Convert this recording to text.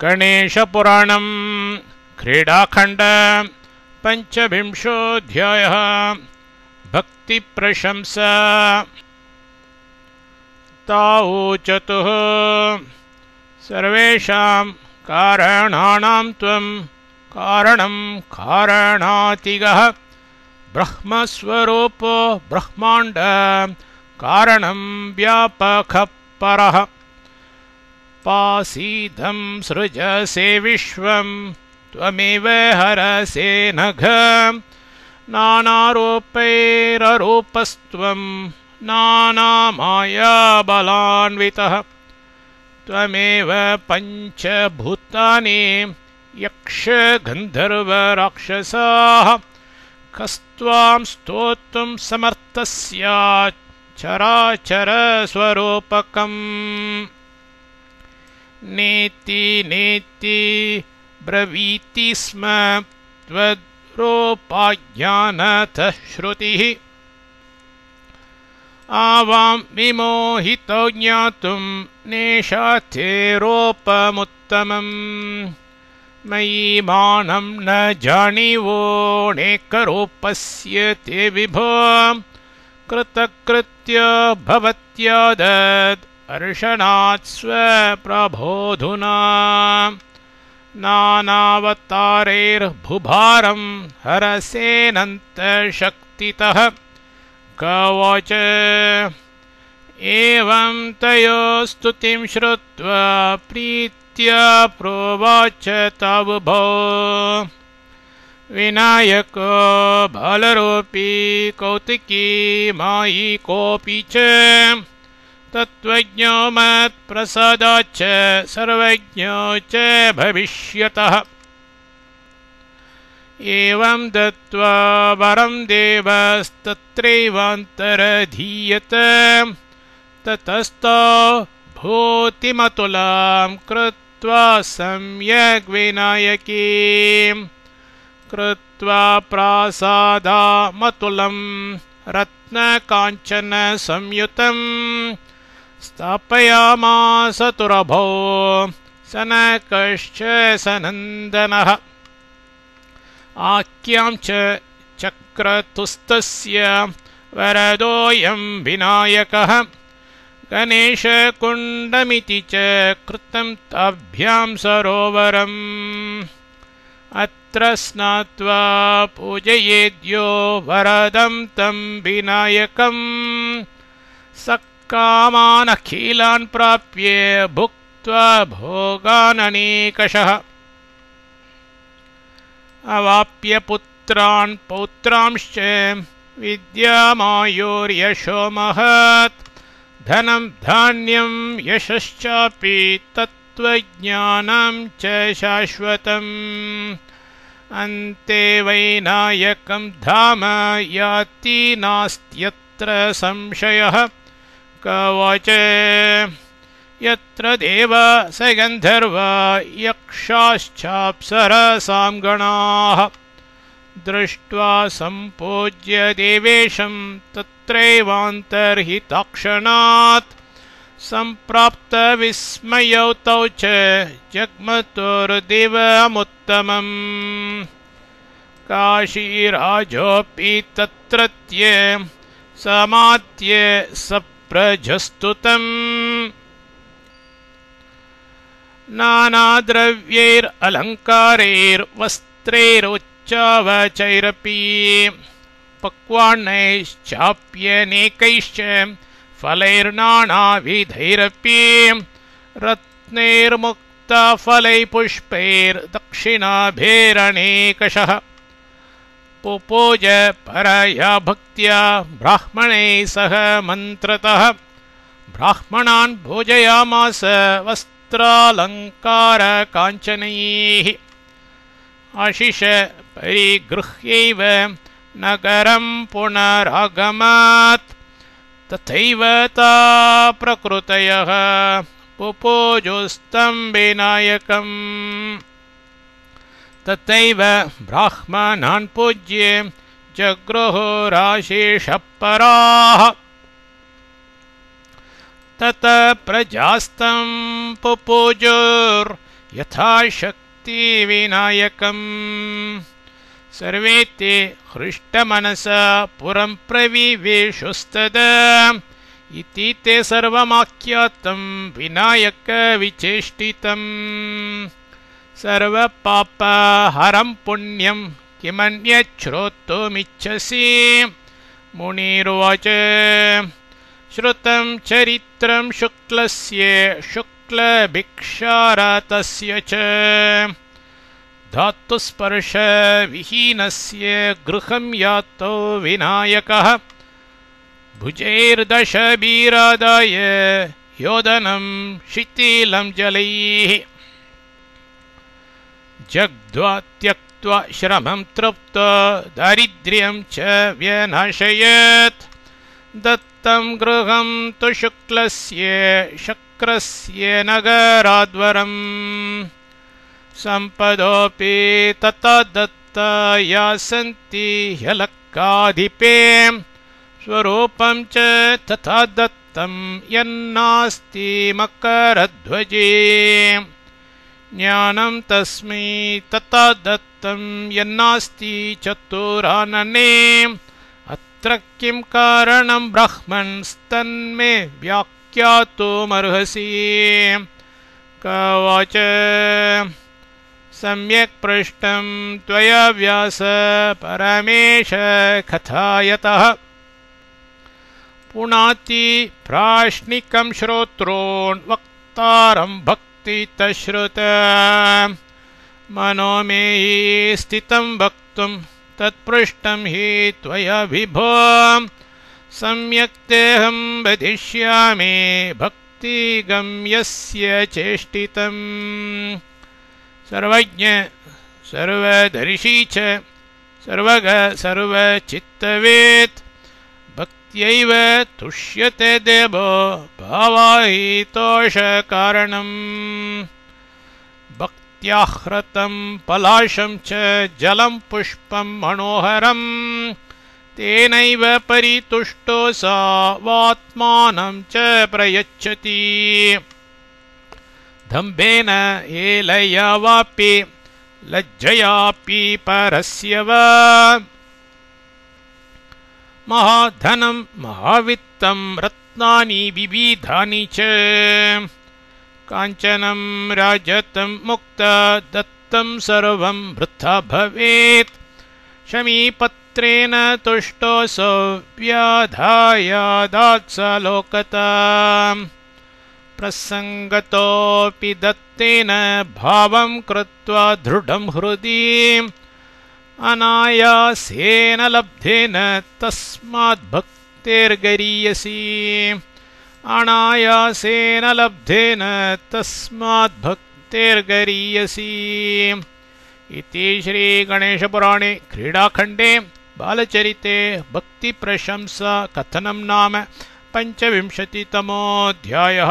गणेशपुराणं क्रीडाखण्ड पञ्चविंशोऽध्यायः भक्तिप्रशंसा। तावोचतुः सर्वेषां कारणानां त्वं कारणं कारणातिगः ब्रह्मस्वरूपो ब्रह्माण्ड कारणं व्यापकः परः। पासीदं सृजसे विश्वं त्वमेव हरसे नघ नानारूपैररूपस्त्वं नानामायाबलान्वितः। त्वमेव पञ्चभूतानि यक्षगन्धर्वराक्षसाः कस्त्वां स्तोतुं समर्थः स्यात् चराचरस्वरूपकम्। नेति नेति ब्रवीति स्म त्वद्रूपाज्ञानतः श्रुतिः। आवां विमोहितो ज्ञातुं नेषाथेरोपमुत्तमम्। मयि मानं न जानीवोऽनेकरूपस्य ते विभो कृतकृत्य भवत्यादद् अर्षणात् स्वप्रबोधुना। नानावतारैर्भुभारं हरसेऽनन्तशक्तितः कवच। एवं तयो स्तुतिं श्रुत्वा प्रीत्या प्रोवाच तावुभौ। विनायको बालरूपी कौतिकी मायी कोऽपि च तत्त्वज्ञो मत्प्रसादाच्च सर्वज्ञो च भविष्यतः। एवं दत्त्वा वरं देवस्तत्रैवान्तरधीयत। ततस्तो भूतिमतुलां कृत्वा सम्यग् विनायकीं कृत्वा प्रासादामतुलं रत्नकाञ्चन संयुतं स्थापयामास तुरभौ सनकश्च सनन्दनः। आख्यां च चक्रतुस्तस्य वरदोऽयं विनायकः गणेशकुण्डमिति च कृतं ताभ्यां सरोवरम्। अत्र स्नात्वा पूजयेद्यो वरदं तं विनायकम् सकामानखिलान् प्राप्य भुक्त्वा भोगाननेकशः। अवाप्य पुत्रान् पौत्रांश्च विद्यामायुर्यशो महत् धनं धान्यं यशश्चापि तत्त्वज्ञानं च शाश्वतम्। अन्ते वैनायकं धाम याति नास्त्यत्र संशयः कवच। यत्र देवा स गन्धर्वा यक्षाश्चाप्सरसां गणाः दृष्ट्वा सम्पूज्य देवेशं तत्रैवान्तर्हिताक्षणात् सम्प्राप्तविस्मयौ तौ च जग्मतुर्दिवमुत्तमम्। काशीराजोऽपि तत्रत्य समात्य सप्रजस्तुतम्। नानाद्रव्यैरलङ्कारैर्वस्त्रैरुच्चावचैरपि पक्वान्नैश्चाप्यनेकैश्च फलैर्नानाविधैरपि रत्नैर्मुक्तफलैर्पुष्पैर्दक्षिणाभिरनेकशः। पुपूज परया भक्त्या ब्राह्मणैः सह मन्त्रतः ब्राह्मणान् भोजयामास वस्त्रालङ्कारकाञ्चनैः। आशिष परिगृह्यैव नगरं पुनरागमत् तथैव ता प्रकृतयः पुपूजुस्तं विनायकम्। तथैव ब्राह्मणान् पूज्य जगृहो राशेषः पराः। तत प्रजास्तं पुपूजुर् यथाशक्ति विनायकम् सर्वे ते हृष्टमनसा पुरं प्रविवेशुस्तदा इति ते सर्वमाख्यातं विनायकविचेष्टितम् सर्वपापहरं पुण्यं किमन्यच्छ्रोतुमिच्छसि मुनिरुवाच श्रुतं चरित्रं शुक्लस्य शुक्लभिक्षारतस्य च धातुस्पर्शविहीनस्य गृहं यातो विनायकः भुजैर्दशभिरादाय योदनं शिथिलं जलैः जग्ध्वा त्यक्त्वा श्रमं तृप्तो दारिद्र्यं च व्यनाशयत् दत्तं गृहं तु शुक्लस्य शक्रस्य नगराद्वरम् सम्पदोऽपि तथा दत्ता या सन्ति ह्यलक्काधिपे स्वरूपं च तथा दत्तं यन्नास्ति मकरध्वजे ज्ञानं तस्मै तथा दत्तं यन्नास्ति चतुरानने अत्र किं कारणं ब्राह्मणस्तन्मे व्याख्यातुमर्हसि कवाच सम्यक् पृष्टं त्वया व्यास परमेश कथायतः पुनाति प्राश्निकं श्रोत्रोन् वक्तारं भक्तितश्रुत मनो मे स्थितं वक्तुं तत्पृष्टं हि त्वया विभो सम्यक् तेऽहं वदिष्यामि भक्तिगम्यस्य चेष्टितम् सर्वज्ञ सर्वदर्शी च सर्वग सर्वचित्तवेत् भक्त्यैव तुष्यते देवो भावाहितोषकारणम् भक्त्याह्रतं पलाशं च जलं पुष्पं मनोहरं तेनैव परितुष्टो सावात्मानं च प्रयच्छति दम्भेन एलया वापि लज्जयापि परस्य वा महाधनं महावित्तं रत्नानि विविधानि च काञ्चनं राजतं मुक्ता दत्तं सर्वं वृथा भवेत् शमीपत्रेण तुष्टोऽसौ व्याधायादात्सलोकताम् प्रसङ्गतोऽपि दत्तेन भावं कृत्वा दृढं हृदि अनायासेन लब्धेन तस्मात् भक्तेर्गरीयसी अनायासेन लब्धेन तस्मात् भक्तेर्गरीयसी इति श्रीगणेशपुराणे क्रीडाखण्डे बालचरिते भक्तिप्रशंसा कथनं नाम 25तमोऽध्यायः।